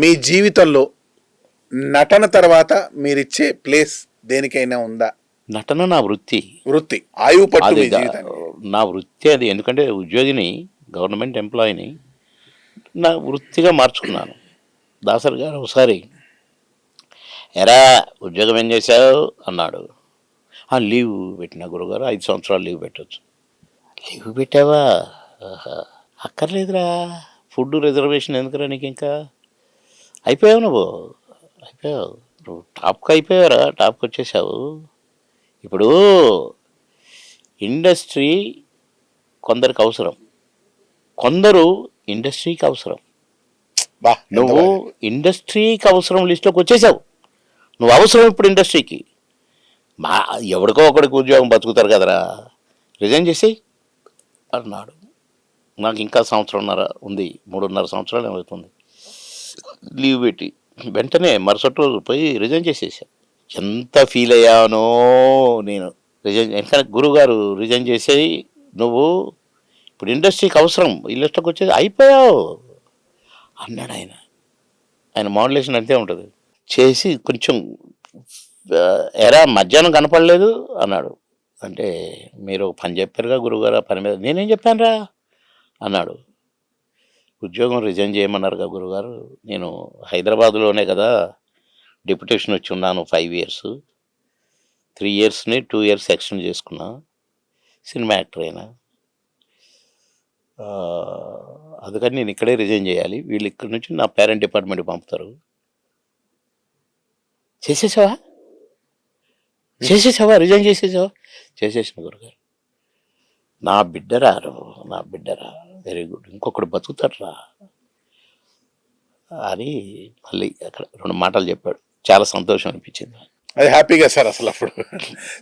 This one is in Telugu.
మీ జీవితంలో నటన తర్వాత మీరిచ్చే ప్లేస్ దేనికైనా ఉందా? నటన నా వృత్తి. వృత్తి ఆయువు పట్టు అది మీ జీవితానికి. నా వృత్తి అది. ఎందుకంటే ఉద్యోగిని, గవర్నమెంట్ ఎంప్లాయీని నా వృత్తిగా మార్చుకున్నాను. దాసరి గారు ఒకసారి, ఎరా ఉద్యోగం ఏం చేశావు అన్నాడు. లీవ్ పెట్టిన గురుగారు, 5 సంవత్సరాలు లీవ్ పెట్టచ్చు. లీవ్ పెట్టావా? ఆహా, అక్కర్లేదురా, ఫుడ్ రిజర్వేషన్ ఎందుకురా నీకు, ఇంకా అయిపోయావు నువ్వు, అయిపోయావు నువ్వు, టాప్కి అయిపోయావురా, టాప్కి వచ్చేసావు. ఇప్పుడు ఇండస్ట్రీ కొందరికి అవసరం, కొందరు ఇండస్ట్రీకి అవసరం. నువ్వు ఇండస్ట్రీకి అవసరం లిస్టులోకి వచ్చేసావు, నువ్వు అవసరం ఇప్పుడు ఇండస్ట్రీకి. ఎవరికో ఒకడికి ఉద్యోగం బతుకుతారు కదరా, రిజైన్ చేసి అన్నాడు. నాకు ఇంకా 1.5 సంవత్సరం ఉంది, 3.5 సంవత్సరాలు ఏమవుతుంది. లీవ్ పెట్టి వెంటనే మరుసటి రోజు పోయి రిజైన్ చేసేసా. ఎంత ఫీల్ అయ్యానో నేను. రిజైన్ ఎందుకంటే గురువుగారు రిజైన్ చేసేది, నువ్వు ఇప్పుడు ఇండస్ట్రీకి అవసరం, ఇండస్ట్రీకి వచ్చేది, అయిపోయావు అన్నాడు ఆయన. ఆయన మోడ్యులేషన్ అంతే ఉంటుంది. చేసి కొంచెం, ఎరా మధ్యాహ్నం కనపడలేదు అన్నాడు. అంటే మీరు పని చెప్పారుగా గురువుగారు, ఆ పని మీద. నేనేం చెప్పానురా అన్నాడు. ఉద్యోగం రిజైన్ చేయమన్నారుగా గురువుగారు, నేను హైదరాబాద్లోనే కదా డిప్యుటేషన్ వచ్చి ఉన్నాను 5 years, 3 yearsని 2 years ఎక్స్టెండ్ చేసుకున్నా, సినిమా యాక్టర్ అయినా, అందుకని నేను ఇక్కడే రిజైన్ చేయాలి, వీళ్ళు ఇక్కడి నుంచి నా పేరెంట్ డిపార్ట్మెంట్కి పంపుతారు. చేసేసావా, చేసేసావా, రిజైన్ చేసేసావా? చేసేసిన గురుగారు. నా బిడ్డరా, నా బిడ్డరా, వెరీ గుడ్, ఇంకొకడు బతుకుతాడరా అని మళ్ళీ అక్కడ 2 మాటలు చెప్పాడు. చాలా సంతోషం అనిపించింది. అది హ్యాపీగా సార్ అసలు అప్పుడు